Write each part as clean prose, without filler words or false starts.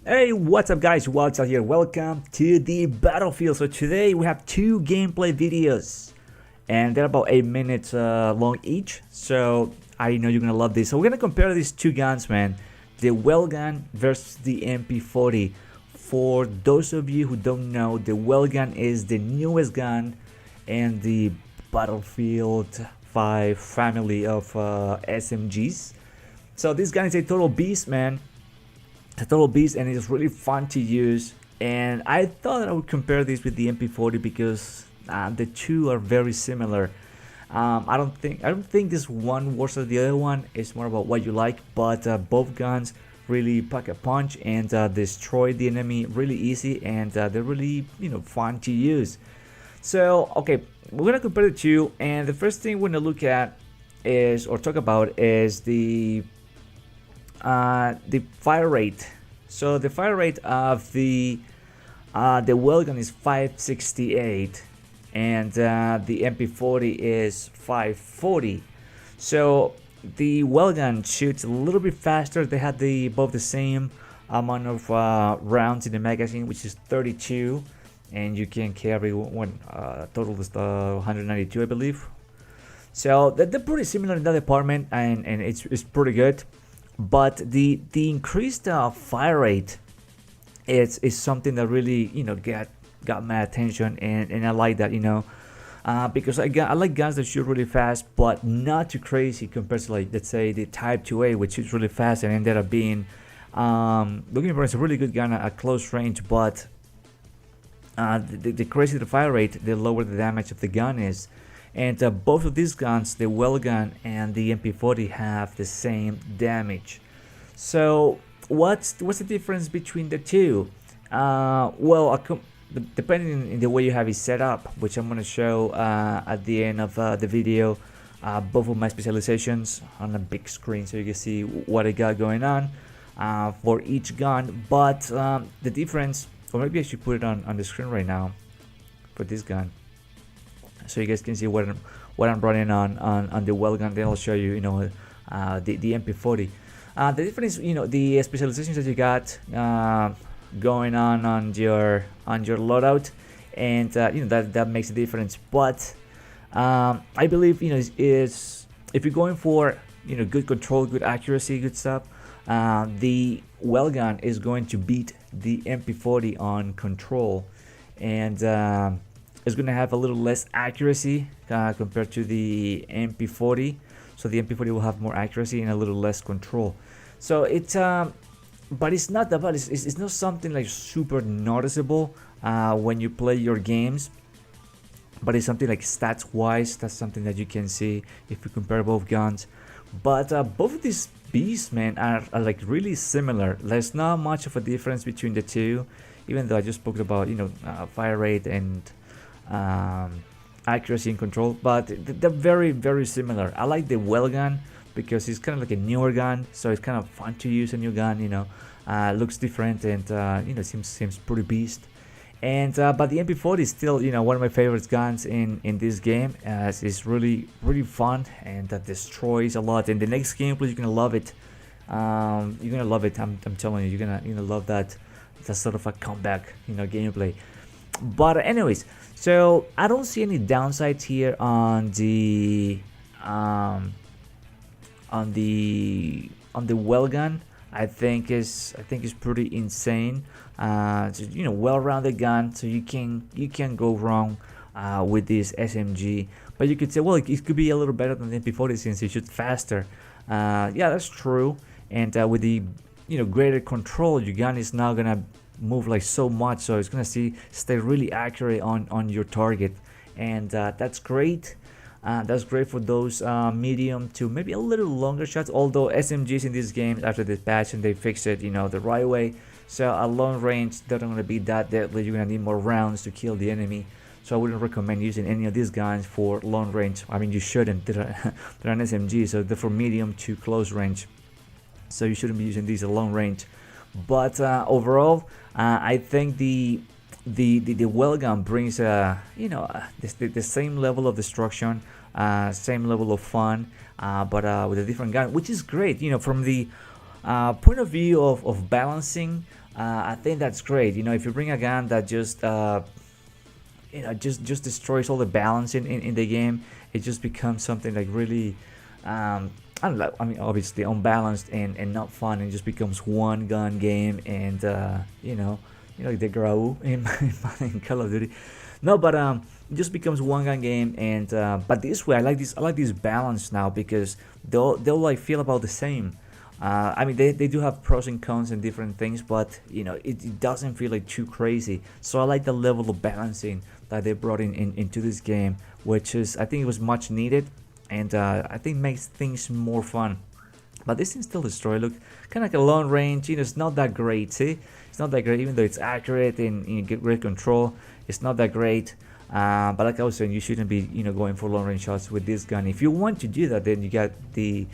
Hey, what's up guys, Welgun here, welcome to the battlefield. So today we have two gameplay videos and they're about 8 minutes long each, so I know you're gonna love this. So we're gonna compare these two guns, man, the Welgun versus the MP40. For those of you who don't know, the Welgun is the newest gun in the Battlefield 5 family of SMGs. So this gun is a total beast, man. A total beast, and it's really fun to use. And I thought that I would compare this with the MP40 because the two are very similar. I don't think this one worse than the other one. It's more about what you like, but both guns really pack a punch and destroy the enemy really easy, and they're really fun to use. So okay, we're gonna compare the two, and the first thing we're gonna look at is, or talk about, is the fire rate. So the fire rate of the Welgun is 568, and the MP40 is 540. So the Welgun shoots a little bit faster. They had both the same amount of rounds in the magazine, which is 32, and you can carry one total is 192, I believe. So they're pretty similar in that department, and it's pretty good. But the increased fire rate is something that really got my attention, and I like that, because I like guns that shoot really fast but not too crazy compared to, like, let's say the Type 2A, which shoots really fast and ended up being looking for a really good gun at close range, but the crazier the fire rate, the lower the damage of the gun is. And both of these guns, the Welgun and the MP40, have the same damage. So what's the difference between the two? Well, depending on the way you have it set up, which I'm going to show at the end of the video, both of my specializations on a big screen, so you can see what I got going on for each gun. But the difference, or maybe I should put it on the screen right now for this gun, so you guys can see what I'm running on the Welgun. Then I'll show you, the MP40. The difference, the specializations that you got going on your loadout, and that makes a difference. But I believe is if you're going for good control, good accuracy, good stuff, the Welgun is going to beat the MP40 on control, and it's going to have a little less accuracy compared to the MP40. So the MP40 will have more accuracy and a little less control. So it's but it's not that bad. It's not something like super noticeable when you play your games, but it's something like stats wise, that's something that you can see if you compare both guns. But both of these beasts, man, are like really similar. There's not much of a difference between the two, even though I just spoke about fire rate and accuracy and control, but they're very, very similar. I like the Welgun because it's kind of like a newer gun, so it's kind of fun to use a new gun. Looks different, and seems pretty beast. And but the MP40 is still one of my favorite guns in this game, as it's really fun, and that destroys a lot. In the next gameplay, you're gonna love it. You're gonna love it. I'm telling you, you're gonna love that sort of a comeback gameplay. But anyways, so I don't see any downsides here on the Welgun. I think is pretty insane. Well-rounded gun, so you can go wrong with this SMG. But you could say, well, it could be a little better than the MP40 since it shoots faster. Yeah, that's true. And with the greater control, your gun is now gonna move like so much, so it's gonna stay really accurate on your target, and that's great. That's great for those medium to maybe a little longer shots, although SMGs in these games, after this patch, and they fix it the right way, so at long range they're not gonna be that deadly. You're gonna need more rounds to kill the enemy, so I wouldn't recommend using any of these guns for long range. I mean, you shouldn't. They're an SMG, so they're for medium to close range, so you shouldn't be using these at long range. But overall, I think the Welgun brings the same level of destruction, same level of fun, but with a different gun, which is great. From the point of view of balancing I think that's great. If you bring a gun that just just destroys all the balance in the game, it just becomes something like really I don't know. I mean, obviously unbalanced and not fun. It just becomes one gun game, and like the Grau in Call of Duty. No, but it just becomes one gun game, and but this way I like this balance now, because they'll like feel about the same. I mean, they do have pros and cons and different things, but it doesn't feel like too crazy. So I like the level of balancing that they brought into this game, which is, I think it was much needed, and I think makes things more fun. But this thing still destroy. Look, kind of like a long range. It's not that great. See, it's not that great, even though it's accurate and you get great control. It's not that great. But like I was saying, you shouldn't be going for long range shots with this gun. If you want to do that, then you got the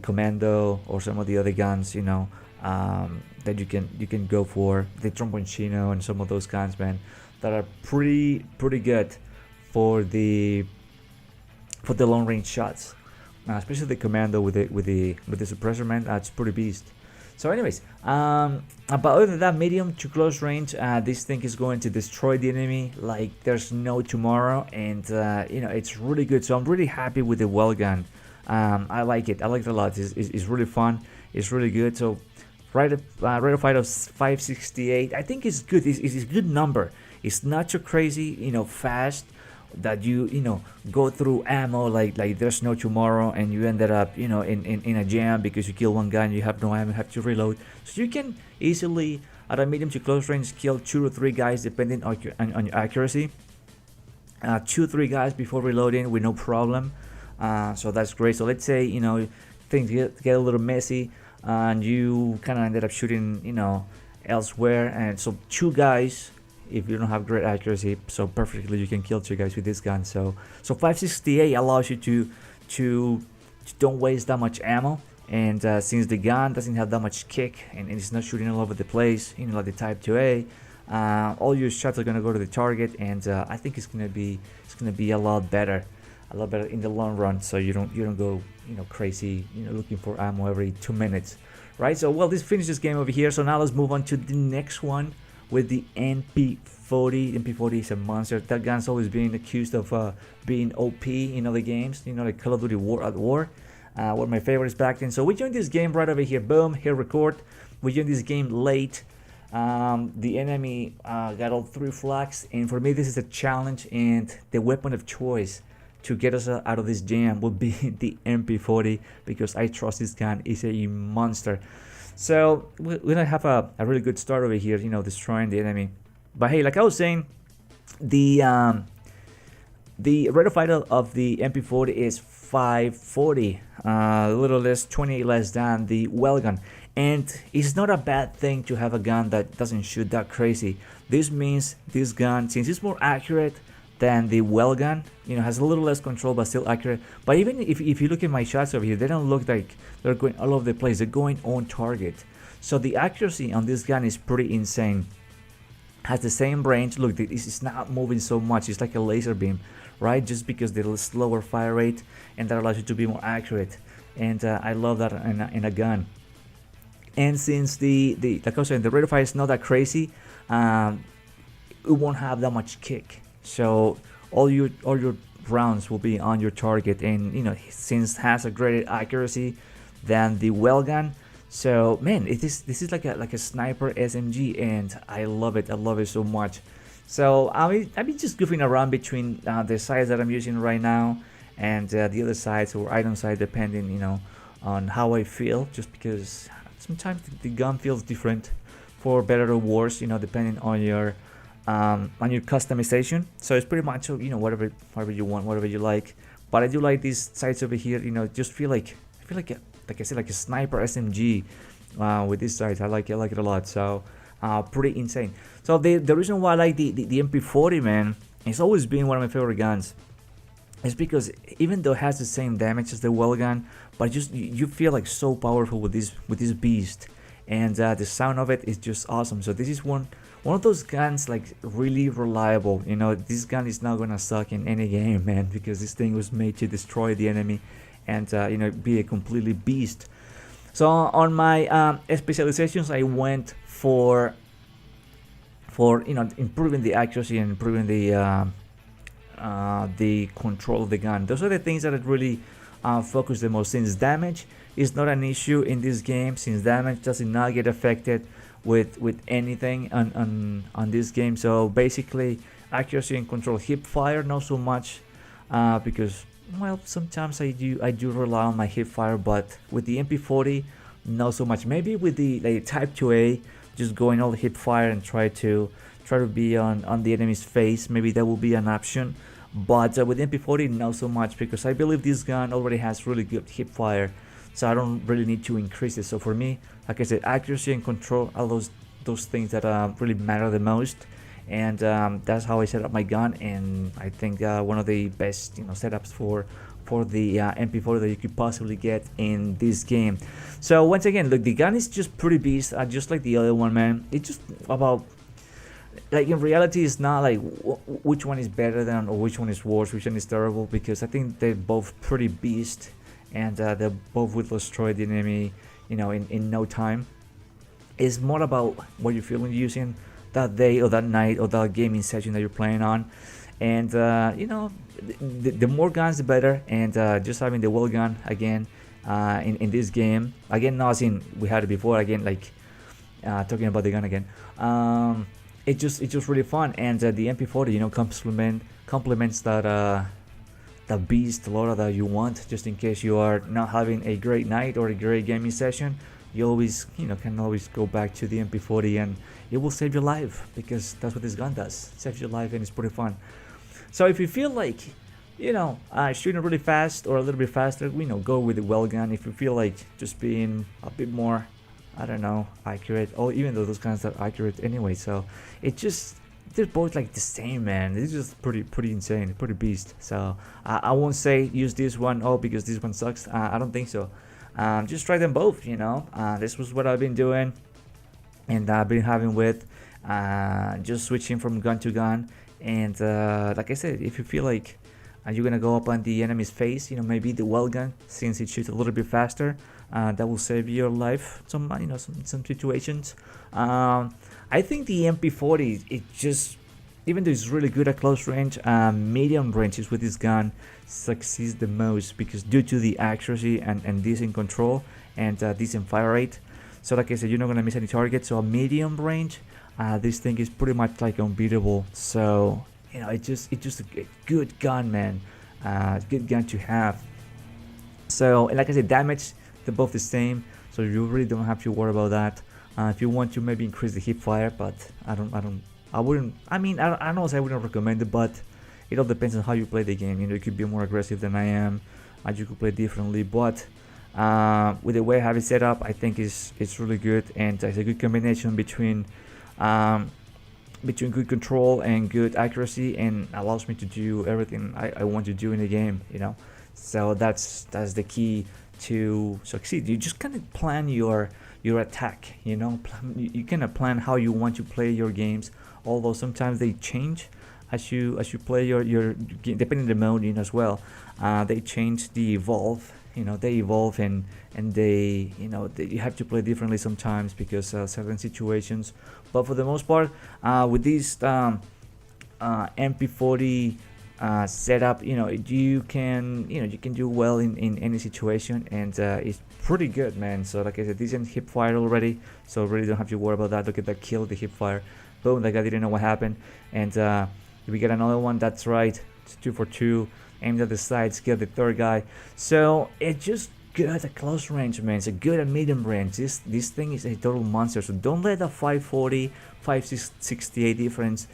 Commando or some of the other guns, that you can go for, the Tromboncino and some of those guns, man, that are pretty good for the long range shots, especially the Commando with the suppressor, man. That's pretty beast. So anyways, but other than that, medium to close range, this thing is going to destroy the enemy like there's no tomorrow, and it's really good. So I'm really happy with the Welgun. I like it. I like it a lot. It's really fun. It's really good. So rate of fire of 568. I think it's good. It's a good number. It's not too crazy, fast, that you go through ammo like there's no tomorrow, and you ended up in a jam because you kill one guy and you have no ammo, have to reload. So you can easily, at a medium to close range, kill 2 or 3 guys depending on your accuracy. 2 or 3 guys before reloading with no problem. So that's great. So let's say things get a little messy, and you kind of ended up shooting elsewhere, and so 2 guys, if you don't have great accuracy, so perfectly you can kill 2 guys with this gun. So 568 allows you to don't waste that much ammo, and since the gun doesn't have that much kick, and it's not shooting all over the place, like the Type 2A, all your shots are gonna go to the target, and I think it's gonna be a lot better in the long run. So you don't go crazy looking for ammo every 2 minutes, right? So well, this finishes this game over here. So now let's move on to the next one with the MP40. MP40 is a monster. That gun's always been accused of being OP in other games, like Call of Duty War at War, one of my favorites back then. So we joined this game right over here. Boom, hit record. We joined this game late. The enemy got all 3 flags, and for me this is a challenge, and the weapon of choice to get us out of this jam would be the MP40, because I trust this gun. Is a monster. So we're gonna have a really good start over here, destroying the enemy. But hey, like I was saying, the rate of fire of the MP40 is 540, a little less, 20 less than the Welgun. And it's not a bad thing to have a gun that doesn't shoot that crazy. This means this gun, since it's more accurate than the Welgun, has a little less control but still accurate. But even if you look at my shots over here, they don't look like they're going all over the place. They're going on target. So the accuracy on this gun is pretty insane. Has the same range. Look, it's not moving so much. It's like a laser beam, right? Just because the slower fire rate, and that allows you to be more accurate. And I love that in a gun. And since like I was saying, the rate of fire is not that crazy, it won't have that much kick. So all your rounds will be on your target, and since it has a greater accuracy than the Welgun, so man, this is like a sniper SMG, and I love it. I love it so much. So I'll be just goofing around between the sides that I'm using right now and the other sides, or item side, depending on how I feel. Just because sometimes the gun feels different, for better or worse, depending on your customization. So it's pretty much whatever you want, whatever you like. But I do like these sights over here. Just feel like I said, like a sniper SMG with these sights. I like it a lot. So pretty insane. So the reason why I like the MP40, man, it's always been one of my favorite guns. It's because even though it has the same damage as the Welgun, but you feel like so powerful with this beast, and the sound of it is just awesome. So this is one of those guns, like, really reliable. This gun is not gonna suck in any game, man, because this thing was made to destroy the enemy and be a completely beast. So on my specializations, I went for improving the accuracy and improving the control of the gun. Those are the things that I really focus the most, since damage is not an issue in this game, since damage does not get affected with anything on this game. So basically accuracy and control. Hip fire not so much, because well, sometimes I do rely on my hip fire, but with the MP40 not so much. Maybe with the Type 2A, just going all the hip fire and try to be on the enemy's face, maybe that will be an option. But with MP40 not so much, because I believe this gun already has really good hip fire, so I don't really need to increase it. So for me, like I said, accuracy and control are those things that really matter the most. And that's how I set up my gun, and I think one of the best setups for the MP40 that you could possibly get in this game. So once again, look, the gun is just pretty beast, just like the other one, man. It's just about, like, in reality, it's not like which one is better than or which one is worse, which one is terrible, because I think they're both pretty beast, and they both will destroy the enemy, in no time. It's more about what you're feeling using that day or that night or that gaming session that you're playing on. And the more guns the better. And just having the Welgun again in this game, again, not as in we had it before, again, like talking about the gun again, it's just really fun. And the MP40 complements that beast Laura that you want, just in case you are not having a great night or a great gaming session. You always can always go back to the MP40, and it will save your life, because that's what this gun does. It saves your life, and it's pretty fun. So if you feel like shooting really fast or a little bit faster, go with the Welgun. If you feel like just being a bit more, I don't know, accurate, or even though those guns are accurate anyway, so they're both like the same, man. It's just pretty insane, pretty beast. So I won't say use this one because this one sucks. I don't think so. Just try them both. This was what I've been doing, and I've been having with just switching from gun to gun. And like I said, if you feel like you're gonna go up on the enemy's face, maybe the Welgun, since it shoots a little bit faster, that will save your life some situations. I think the MP40, it just, even though it's really good at close range, medium ranges with this gun succeeds the most, because due to the accuracy and decent control and decent fire rate. So like I said, you're not gonna miss any targets. So a medium range, this thing is pretty much like unbeatable. So it's just a good gun, man. Good gun to have. So like I said, damage, they're both the same, so you really don't have to worry about that. If you want to maybe increase the hip fire, but I wouldn't say I wouldn't recommend it, but it all depends on how you play the game. You could be more aggressive than I am, you could play differently, but with the way I have it set up, I think it's really good, and it's a good combination between good control and good accuracy, and allows me to do everything I want to do in the game. So that's the key to succeed. You just kind of plan your attack. You kind of plan how you want to play your games, although sometimes they change as you play your game, depending on the mode as well. They change, they evolve, and they you have to play differently sometimes because certain situations. But for the most part, with this MP40 setup, you can do well in any situation, and it's pretty good, man. So like I said, decent hip fire already, so really don't have to worry about that. Look at that kill, the hip fire, boom, that guy didn't know what happened. And we get another one, that's right, it's 2 for 2, aimed at the sides, kill the third guy. So it just good at close range, man. It's a good at medium range. This thing is a total monster. So don't let the 540 568 difference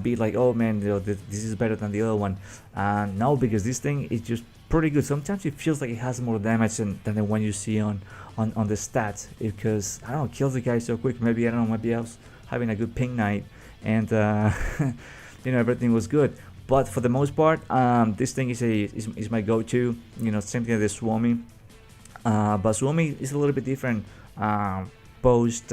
be like, oh man, this is better than the other one. No, because this thing is just pretty good. Sometimes it feels like it has more damage than the one you see on the stats, because I don't know, kills the guy so quick. Maybe I don't know, maybe I was having a good ping night, and everything was good. But for the most part, this thing is my go-to. Same thing as the Suomi, but Suomi is a little bit different post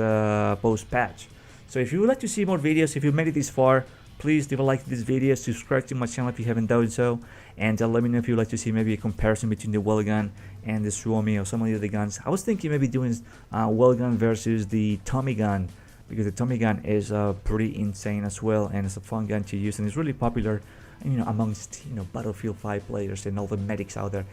patch. So if you would like to see more videos, if you made it this far, please leave a like to this video, subscribe to my channel if you haven't done so, and let me know if you'd like to see maybe a comparison between the Welgun and the Suomi or some of the other guns. I was thinking maybe doing Welgun versus the Tommy gun, because the Tommy gun is pretty insane as well, and it's a fun gun to use, and it's really popular, you know, amongst, you know, Battlefield 5 players and all the medics out there.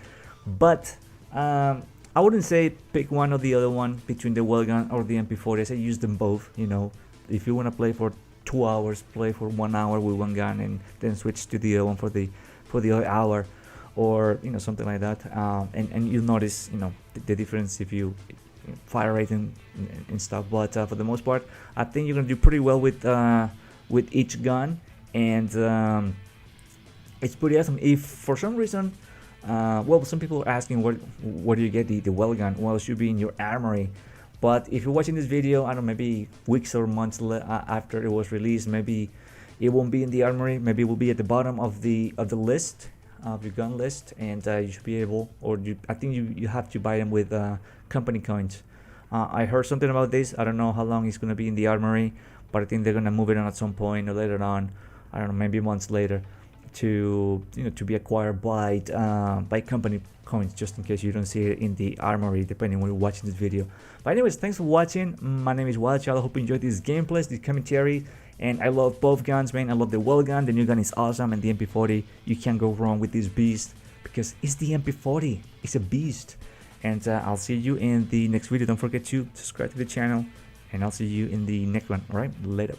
But I wouldn't say pick one or the other one between the Welgun or the MP40. I say use them both. You know, if you want to play for 2 hours, play for 1 hour with one gun, and then switch to the other one for the other hour, or you know, something like that. And you'll notice, you know, the difference if you fire rate and stuff. But for the most part, I think you're gonna do pretty well with each gun, and it's pretty awesome. If for some reason, well, some people are asking where do you get the Welgun? Well, it should be in your armory. But if you're watching this video, I don't know, maybe weeks or months after it was released, maybe it won't be in the armory. Maybe it will be at the bottom of the list, of your gun list, and you should be able, or I think you have to buy them with company coins. I heard something about this. I don't know how long it's gonna be in the armory, but I think they're gonna move it on at some point or later on. I don't know, maybe months later, to, you know, to be acquired by company coins, just in case you don't see it in the armory, depending when you're watching this video. But anyways, thanks for watching. My name is Welgun. I hope you enjoyed this gameplay, this commentary, and I love both guns, man. I love the Welgun. The new gun is awesome, and the MP40, you can't go wrong with this beast, because it's the MP40. It's a beast. And I'll see you in the next video. Don't forget to subscribe to the channel, and I'll see you in the next one. All right, later.